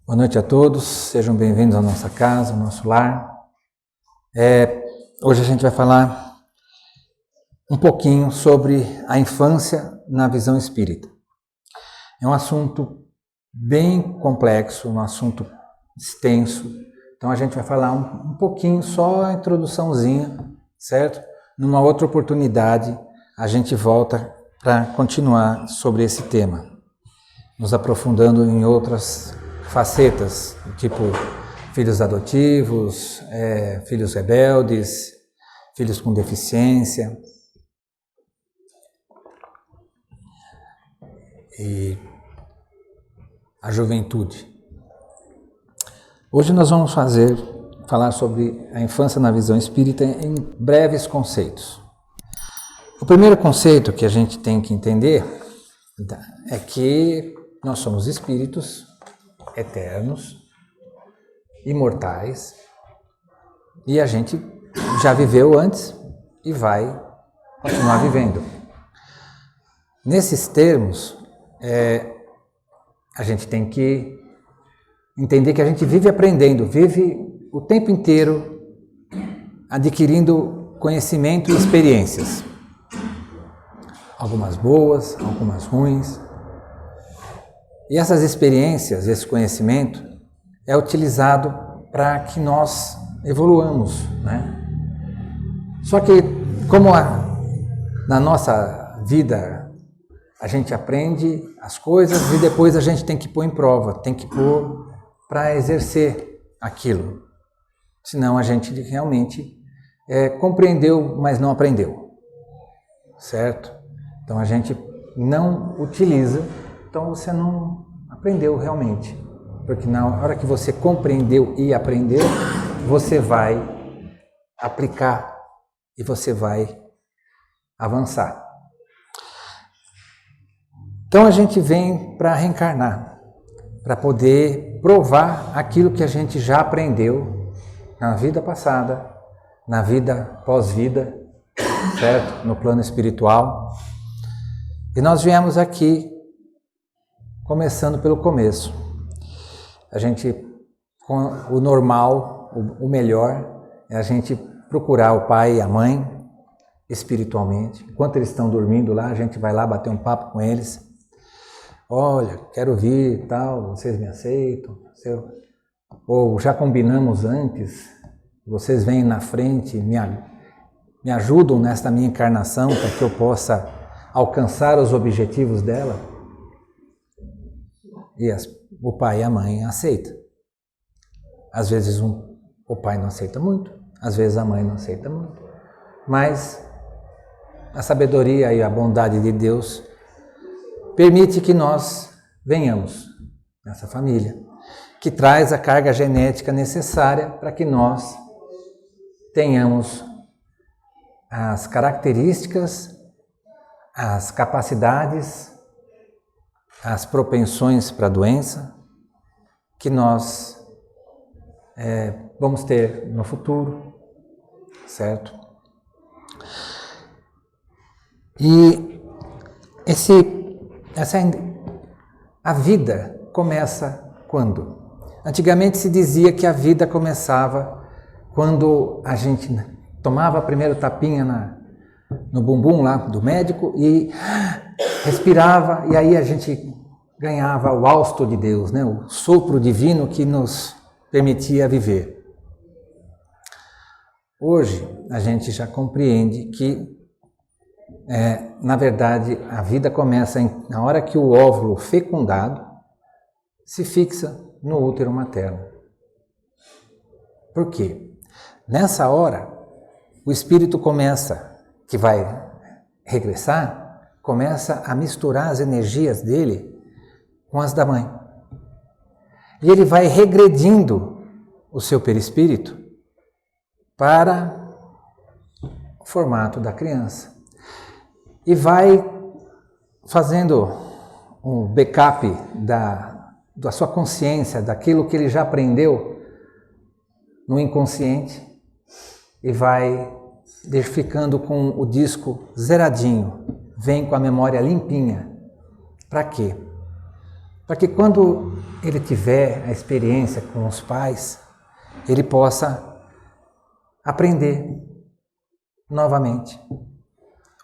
Boa noite a todos, sejam bem-vindos à nossa casa, ao nosso lar. Hoje a gente vai falar um pouquinho sobre a infância na visão espírita. É um assunto bem complexo, um assunto extenso, então a gente vai falar um pouquinho, só a introduçãozinha, certo? Numa outra oportunidade a gente volta para continuar sobre esse tema, nos aprofundando em outras facetas, tipo filhos adotivos, filhos rebeldes, filhos com deficiência e a juventude. Hoje nós vamos falar sobre a infância na visão espírita em breves conceitos. O primeiro conceito que a gente tem que entender é que nós somos espíritos eternos, imortais, e a gente já viveu antes e vai continuar vivendo. Nesses termos, a gente tem que entender que a gente vive aprendendo, vive o tempo inteiro adquirindo conhecimento e experiências. Algumas boas, algumas ruins. E essas experiências, esse conhecimento, é utilizado para que nós evoluamos, né? Só que, como na nossa vida a gente aprende as coisas e depois a gente tem que pôr em prova, tem que pôr para exercer aquilo. Senão a gente realmente compreendeu, mas não aprendeu, certo? Então a gente não utiliza. Então você não aprendeu realmente, porque na hora que você compreendeu e aprendeu, você vai aplicar e você vai avançar. Então a gente vem para reencarnar, para poder provar aquilo que a gente já aprendeu na vida passada, na vida pós-vida, certo? No plano espiritual. E nós viemos aqui começando pelo começo. A gente, com o normal, o melhor, é a gente procurar o pai e a mãe espiritualmente. Enquanto eles estão dormindo lá, a gente vai lá bater um papo com eles. Olha, quero vir, tal, vocês me aceitam? Ou já combinamos antes, vocês vêm na frente, me ajudam nesta minha encarnação para que eu possa alcançar os objetivos dela? E o pai e a mãe aceitam. Às vezes o pai não aceita muito, às vezes a mãe não aceita muito, mas a sabedoria e a bondade de Deus permite que nós venhamos nessa família, que traz a carga genética necessária para que nós tenhamos as características, as capacidades, as propensões para a doença que nós vamos ter no futuro, certo? E a vida começa quando? Antigamente se dizia que a vida começava quando a gente tomava primeiro tapinha no bumbum lá do médico e respirava, e aí a gente ganhava o hausto de Deus, né? O sopro divino que nos permitia viver. Hoje a gente já compreende que, na verdade, a vida começa na hora que o óvulo fecundado se fixa no útero materno. Por quê? Nessa hora, o espírito que vai regressar, começa a misturar as energias dele com as da mãe. E ele vai regredindo o seu perispírito para o formato da criança. E vai fazendo um backup da sua consciência, daquilo que ele já aprendeu no inconsciente, e vai ficando com o disco zeradinho. Vem com a memória limpinha. Para quê? Para que quando ele tiver a experiência com os pais, ele possa aprender novamente,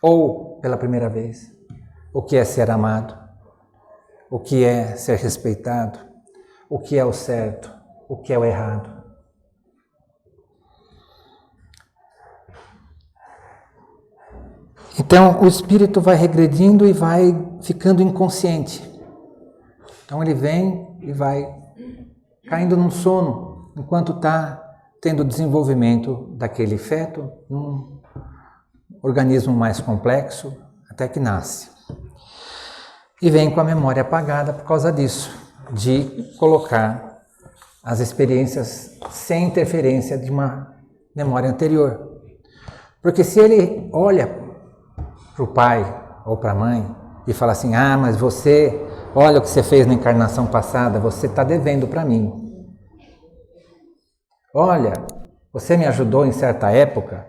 ou pela primeira vez, o que é ser amado, o que é ser respeitado, o que é o certo, o que é o errado. Então, o espírito vai regredindo e vai ficando inconsciente. Então, ele vem e vai caindo num sono, enquanto está tendo o desenvolvimento daquele feto num organismo mais complexo, até que nasce. E vem com a memória apagada por causa disso, de colocar as experiências sem interferência de uma memória anterior. Porque se ele olha para o pai ou para a mãe e fala assim, mas você, olha o que você fez na encarnação passada, você está devendo para mim. Olha, você me ajudou em certa época,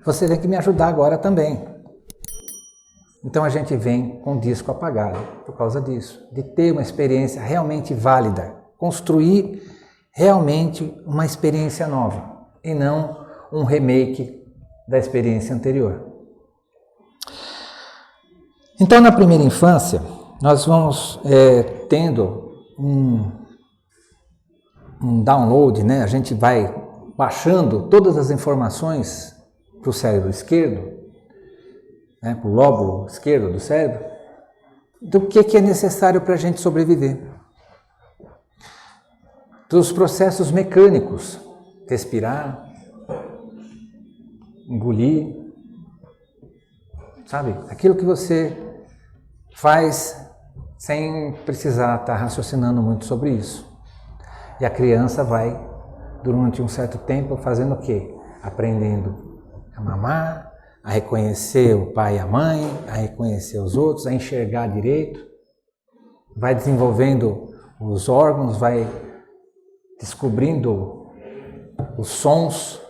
você tem que me ajudar agora também. Então a gente vem com o disco apagado por causa disso, de ter uma experiência realmente válida, construir realmente uma experiência nova e não um remake da experiência anterior. Então na primeira infância nós vamos tendo um download, né? A gente vai baixando todas as informações para o cérebro esquerdo, né? Para o lóbulo esquerdo do cérebro, do que é necessário para a gente sobreviver. Dos processos mecânicos, respirar, engolir, sabe? Aquilo que você faz sem precisar estar raciocinando muito sobre isso. E a criança vai, durante um certo tempo, fazendo o quê? Aprendendo a mamar, a reconhecer o pai e a mãe, a reconhecer os outros, a enxergar direito, vai desenvolvendo os órgãos, vai descobrindo os sons.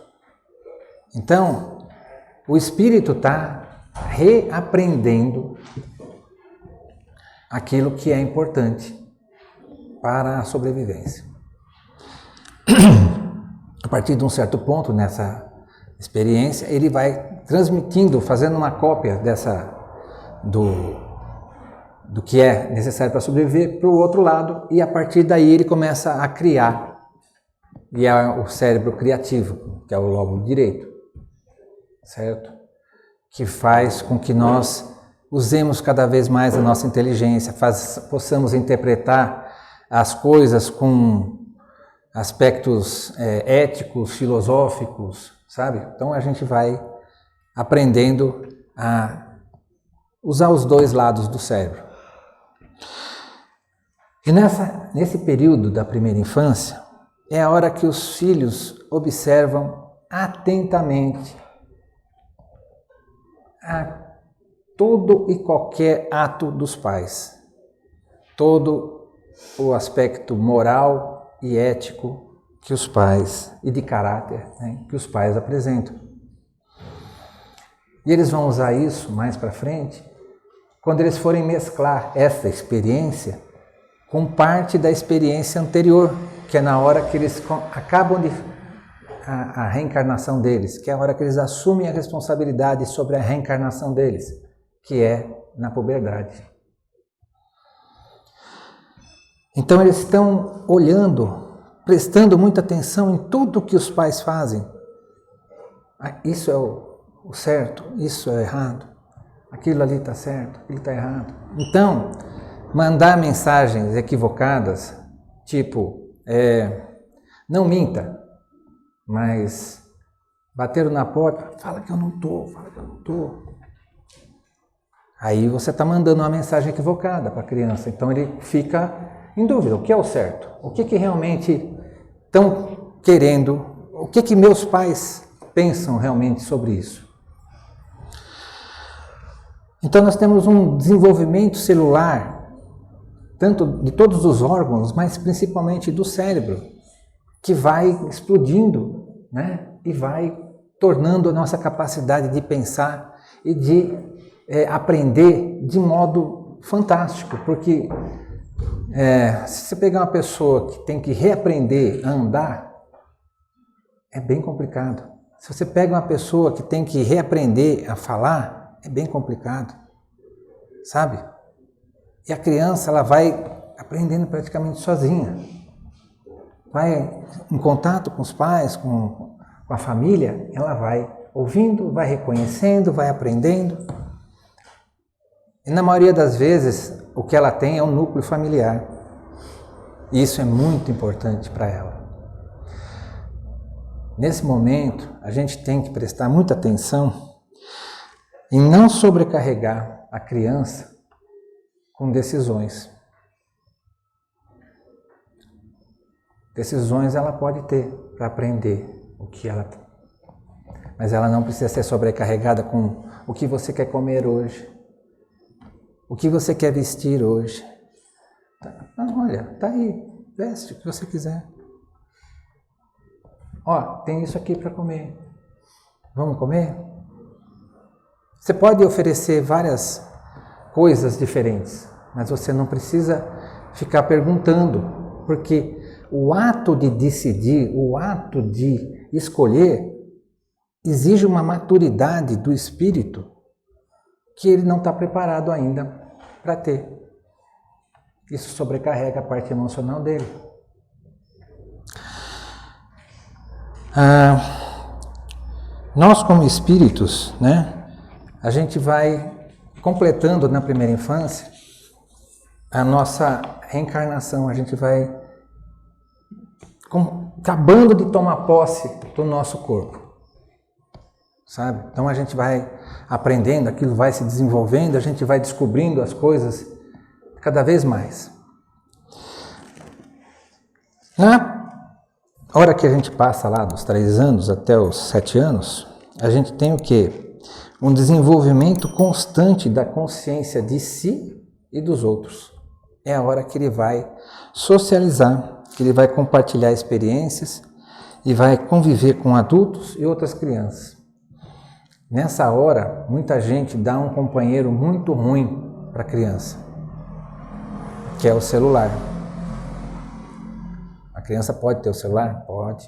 Então, o espírito está reaprendendo aquilo que é importante para a sobrevivência. A partir de um certo ponto nessa experiência, ele vai transmitindo, fazendo uma cópia do que é necessário para sobreviver para o outro lado, e a partir daí ele começa a criar, e é o cérebro criativo, que é o lóbulo direito, certo? Que faz com que nós usemos cada vez mais a nossa inteligência, possamos interpretar as coisas com aspectos éticos, filosóficos, sabe? Então a gente vai aprendendo a usar os dois lados do cérebro. E nesse período da primeira infância, é a hora que os filhos observam atentamente a todo e qualquer ato dos pais, todo o aspecto moral e ético que os pais, e de caráter, né, que os pais apresentam. E eles vão usar isso mais para frente, quando eles forem mesclar essa experiência com parte da experiência anterior, que é na hora que eles acabam a reencarnação deles, que é a hora que eles assumem a responsabilidade sobre a reencarnação deles, que é na puberdade. Então eles estão olhando, prestando muita atenção em tudo que os pais fazem. Isso é o certo, isso é o errado, aquilo ali está certo, aquilo está errado. Então, mandar mensagens equivocadas, tipo, não minta, mas bateram na porta, fala que eu não estou, fala que eu não estou. Aí você está mandando uma mensagem equivocada para a criança, então ele fica em dúvida, o que é o certo? O que realmente estão querendo? O que meus pais pensam realmente sobre isso? Então nós temos um desenvolvimento celular, tanto de todos os órgãos, mas principalmente do cérebro, que vai explodindo, né? E vai tornando a nossa capacidade de pensar e de aprender de modo fantástico, porque Se você pegar uma pessoa que tem que reaprender a andar, é bem complicado. Se você pega uma pessoa que tem que reaprender a falar, é bem complicado, sabe? E a criança, ela vai aprendendo praticamente sozinha. Vai em contato com os pais, com a família, ela vai ouvindo, vai reconhecendo, vai aprendendo. E na maioria das vezes, o que ela tem é um núcleo familiar. E isso é muito importante para ela. Nesse momento, a gente tem que prestar muita atenção em não sobrecarregar a criança com decisões. Decisões ela pode ter para aprender o que ela tem. Mas ela não precisa ser sobrecarregada com o que você quer comer hoje. O que você quer vestir hoje. Olha, tá aí, veste o que você quiser. Tem isso aqui para comer. Vamos comer? Você pode oferecer várias coisas diferentes, mas você não precisa ficar perguntando, porque o ato de decidir, o ato de escolher, exige uma maturidade do espírito que ele não está preparado ainda para ter. Isso sobrecarrega a parte emocional dele. Nós como espíritos, a gente vai completando na primeira infância a nossa reencarnação, a gente vai acabando de tomar posse do nosso corpo, sabe? Então a gente vai aprendendo, aquilo vai se desenvolvendo, a gente vai descobrindo as coisas cada vez mais. Na hora que a gente passa lá dos 3 anos até os 7 anos, a gente tem o quê? Um desenvolvimento constante da consciência de si e dos outros. É a hora que ele vai socializar, que ele vai compartilhar experiências e vai conviver com adultos e outras crianças. Nessa hora, muita gente dá um companheiro muito ruim para a criança, que é o celular. A criança pode ter o celular? Pode.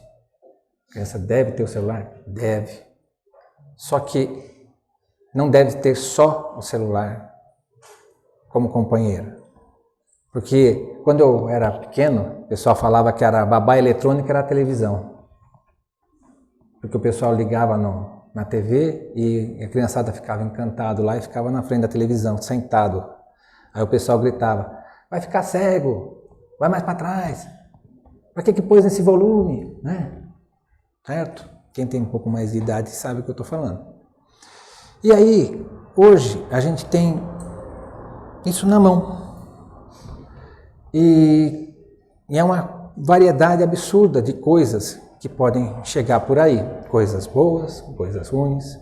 A criança deve ter o celular? Deve. Só que não deve ter só o celular como companheiro. Porque quando eu era pequeno, o pessoal falava que a babá eletrônica era a televisão. Porque o pessoal ligava na TV e a criançada ficava encantado lá e ficava na frente da televisão, sentado. Aí o pessoal gritava, vai ficar cego, vai mais para trás. Para que pôs nesse volume? Certo? Quem tem um pouco mais de idade sabe o que eu estou falando. E aí, hoje, a gente tem isso na mão. E é uma variedade absurda de coisas que podem chegar por aí. Coisas boas, coisas ruins.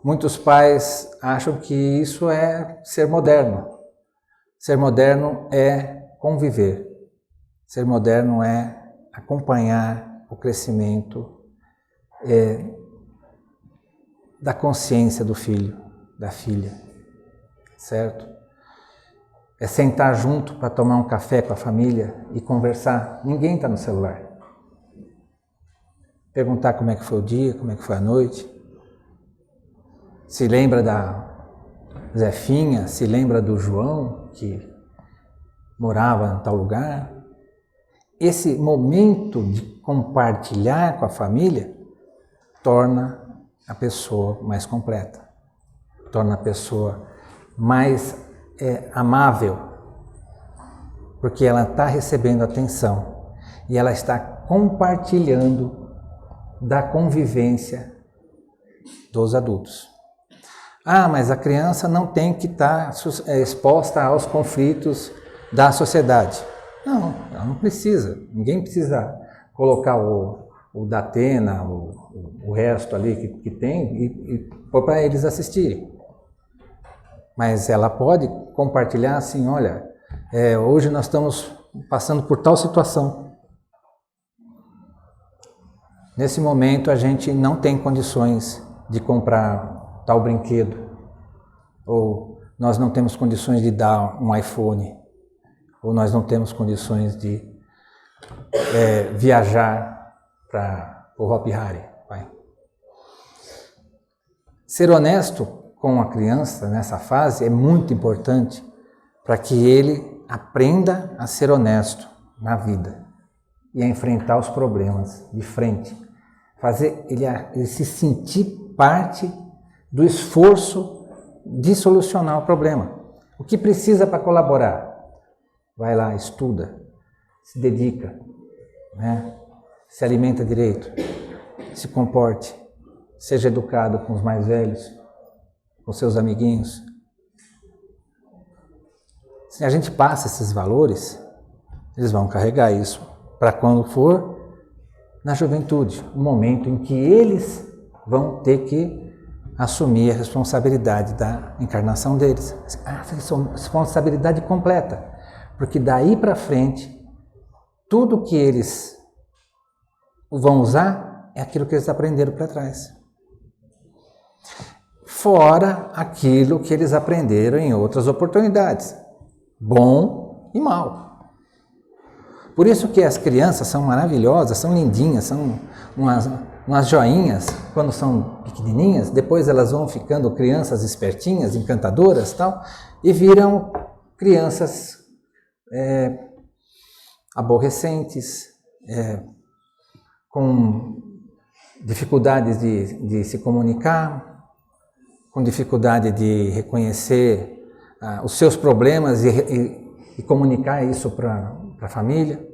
Muitos pais acham que isso é ser moderno. Ser moderno é conviver. Ser moderno é acompanhar o crescimento da consciência do filho, da filha, certo? É sentar junto para tomar um café com a família e conversar. Ninguém está no celular. Perguntar como é que foi o dia, como é que foi a noite. Se lembra da Zefinha, se lembra do João, que morava em tal lugar. Esse momento de compartilhar com a família torna a pessoa mais completa, torna a pessoa mais amável, porque ela está recebendo atenção e ela está compartilhando da convivência dos adultos. Mas a criança não tem que estar exposta aos conflitos da sociedade. Não, ela não precisa. Ninguém precisa colocar o Datena, o resto ali que tem e pôr para eles assistirem. Mas ela pode compartilhar assim, olha, hoje nós estamos passando por tal situação. Nesse momento a gente não tem condições de comprar tal brinquedo. Ou nós não temos condições de dar um iPhone. ou nós não temos condições de viajar para o Hopi Hari. Vai. Ser honesto com a criança nessa fase é muito importante para que ele aprenda a ser honesto na vida e a enfrentar os problemas de frente. Fazer ele se sentir parte do esforço de solucionar o problema. O que precisa para colaborar? Vai lá, estuda, se dedica, né? Se alimenta direito, se comporte, seja educado com os mais velhos, com seus amiguinhos. Se a gente passa esses valores, eles vão carregar isso para quando for na juventude, o momento em que eles vão ter que assumir a responsabilidade da encarnação deles. A responsabilidade completa, porque daí para frente, tudo que eles vão usar é aquilo que eles aprenderam para trás. Fora aquilo que eles aprenderam em outras oportunidades, bom e mal. Por isso que as crianças são maravilhosas, são lindinhas, são umas joinhas quando são pequenininhas, depois elas vão ficando crianças espertinhas, encantadoras e tal, e viram crianças aborrecentes, com dificuldades de se comunicar, com dificuldade de reconhecer os seus problemas e comunicar isso para a família,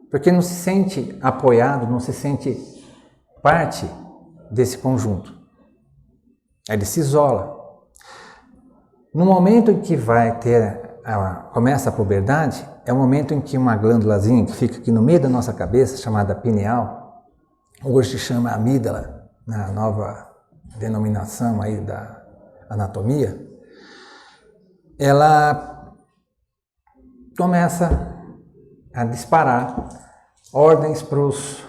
porque não se sente apoiado, não se sente parte desse conjunto. Ele se isola. No momento em que começa a puberdade, é o momento em que uma glândulazinha que fica aqui no meio da nossa cabeça, chamada pineal, hoje se chama amígdala, na nova denominação aí da anatomia, ela começa a disparar ordens para os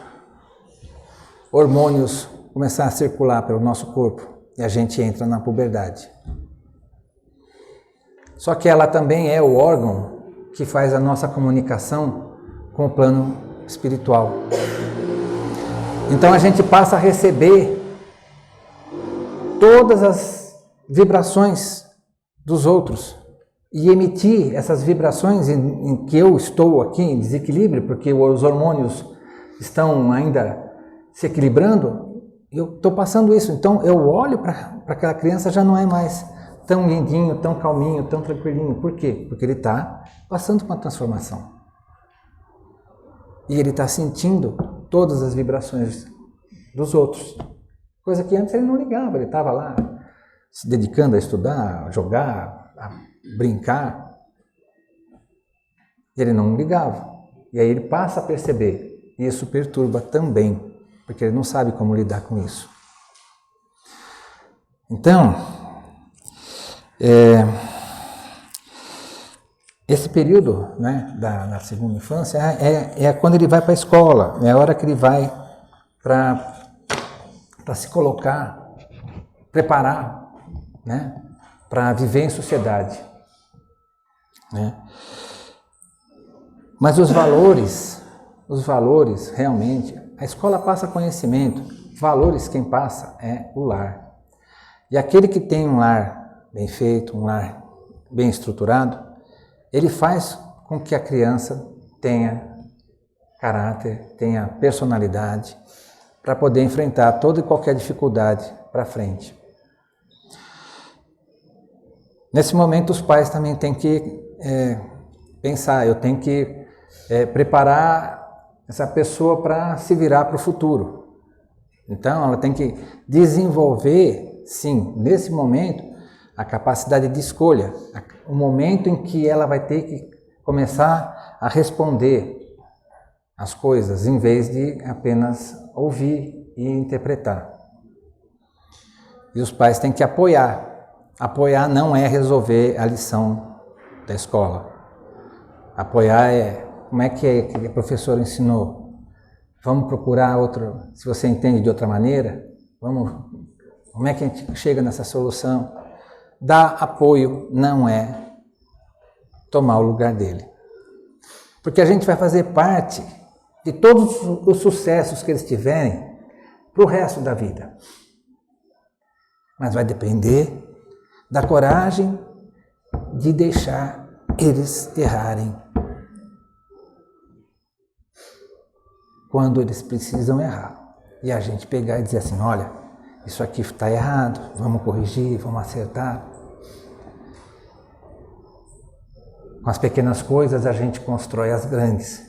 hormônios começar a circular pelo nosso corpo e a gente entra na puberdade. Só que ela também é o órgão que faz a nossa comunicação com o plano espiritual. Então a gente passa a receber todas as vibrações dos outros e emitir essas vibrações em que eu estou aqui em desequilíbrio, porque os hormônios estão ainda se equilibrando, eu estou passando isso. Então eu olho para aquela criança, já não é mais tão lindinho, tão calminho, tão tranquilinho. Por quê? Porque ele está passando por uma transformação. E ele está sentindo todas as vibrações dos outros. Coisa que antes ele não ligava, ele estava lá se dedicando a estudar, a jogar, a brincar. Ele não ligava. E aí ele passa a perceber. E isso perturba também, porque ele não sabe como lidar com isso. Então, esse período, né, da segunda infância é quando ele vai para a escola, é a hora que ele vai para se colocar, preparar, né, para viver em sociedade. Né? Mas os valores realmente, a escola passa conhecimento, valores quem passa é o lar. E aquele que tem um lar bem feito, um lar bem estruturado, ele faz com que a criança tenha caráter, tenha personalidade, para poder enfrentar toda e qualquer dificuldade para frente. Nesse momento, os pais também têm que pensar, eu tenho que preparar essa pessoa para se virar para o futuro. Então, ela tem que desenvolver, sim, nesse momento, a capacidade de escolha, o momento em que ela vai ter que começar a responder as coisas, em vez de apenas ouvir e interpretar. E os pais têm que apoiar. Apoiar não é resolver a lição da escola. Apoiar é, como é que a professora ensinou? Vamos procurar outro, se você entende de outra maneira, como é que a gente chega nessa solução? Dar apoio não é tomar o lugar dele. Porque a gente vai fazer parte de todos os sucessos que eles tiverem para o resto da vida. Mas vai depender da coragem de deixar eles errarem quando eles precisam errar. E a gente pegar e dizer assim, olha, isso aqui está errado, vamos corrigir, vamos acertar. Com as pequenas coisas a gente constrói as grandes.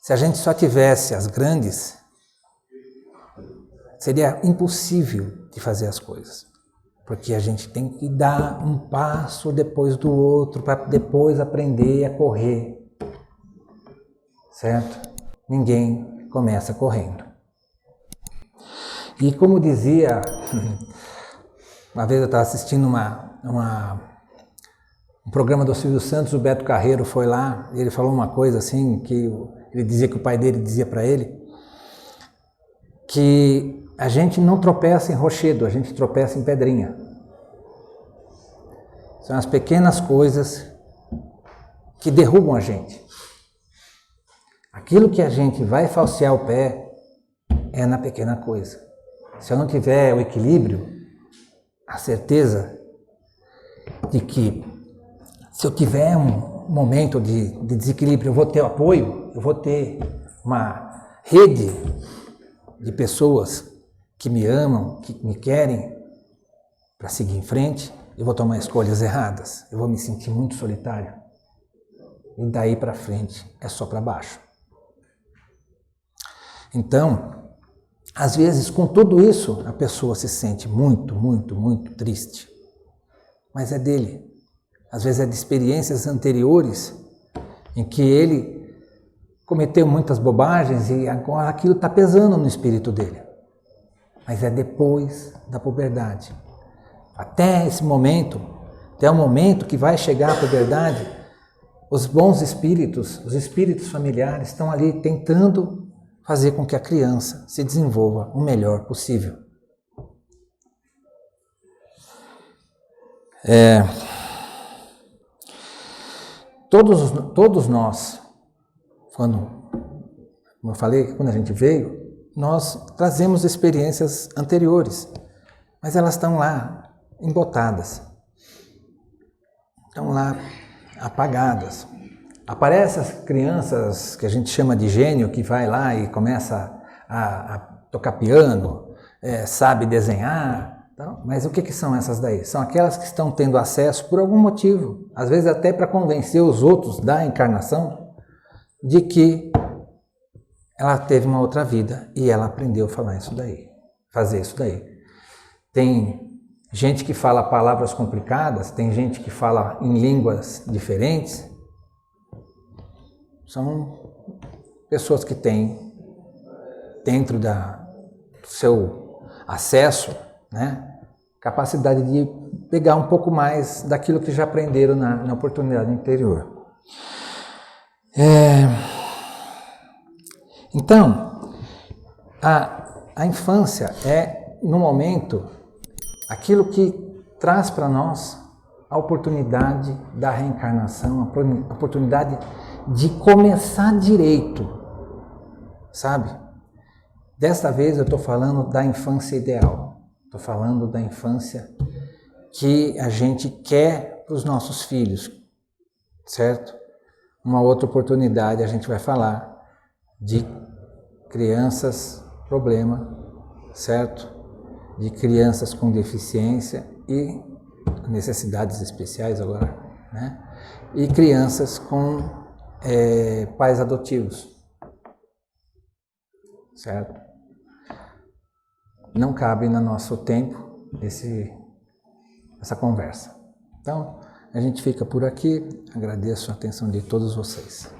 Se a gente só tivesse as grandes, seria impossível de fazer as coisas. Porque a gente tem que dar um passo depois do outro para depois aprender a correr. Certo? Ninguém começa correndo. E como dizia, uma vez eu estava assistindo um programa do Silvio Santos, o Beto Carreiro foi lá, e ele falou uma coisa assim, que ele dizia que o pai dele dizia para ele, que a gente não tropeça em rochedo, a gente tropeça em pedrinha. São as pequenas coisas que derrubam a gente. Aquilo que a gente vai falsear o pé é na pequena coisa. Se eu não tiver o equilíbrio, a certeza de que se eu tiver um momento de desequilíbrio, eu vou ter o apoio, eu vou ter uma rede de pessoas que me amam, que me querem para seguir em frente, eu vou tomar escolhas erradas, eu vou me sentir muito solitário. E daí para frente é só para baixo. Então, às vezes, com tudo isso, a pessoa se sente muito, muito, muito triste. Mas é dele. Às vezes é de experiências anteriores em que ele cometeu muitas bobagens e agora aquilo está pesando no espírito dele. Mas é depois da puberdade. Até esse momento, até o momento que vai chegar a puberdade, os bons espíritos, os espíritos familiares estão ali tentando fazer com que a criança se desenvolva o melhor possível. Todos nós, como eu falei, quando a gente veio, nós trazemos experiências anteriores, mas elas estão lá embotadas, estão lá apagadas. Aparecem as crianças que a gente chama de gênio, que vai lá e começa a tocar piano, sabe desenhar, então, mas o que são essas daí? São aquelas que estão tendo acesso por algum motivo, às vezes até para convencer os outros da encarnação de que ela teve uma outra vida e ela aprendeu a falar isso daí, fazer isso daí. Tem gente que fala palavras complicadas, tem gente que fala em línguas diferentes. São pessoas que têm, dentro do seu acesso, né, capacidade de pegar um pouco mais daquilo que já aprenderam na oportunidade anterior. Então, a infância é, no momento, aquilo que traz para nós a oportunidade da reencarnação, a oportunidade de começar direito, sabe? Desta vez eu estou falando da infância ideal, estou falando da infância que a gente quer para os nossos filhos, certo? Uma outra oportunidade a gente vai falar de crianças problema, certo? De crianças com deficiência e necessidades especiais agora, né? E crianças com pais adotivos, certo? Não cabe no nosso tempo essa conversa. Então, a gente fica por aqui, agradeço a atenção de todos vocês.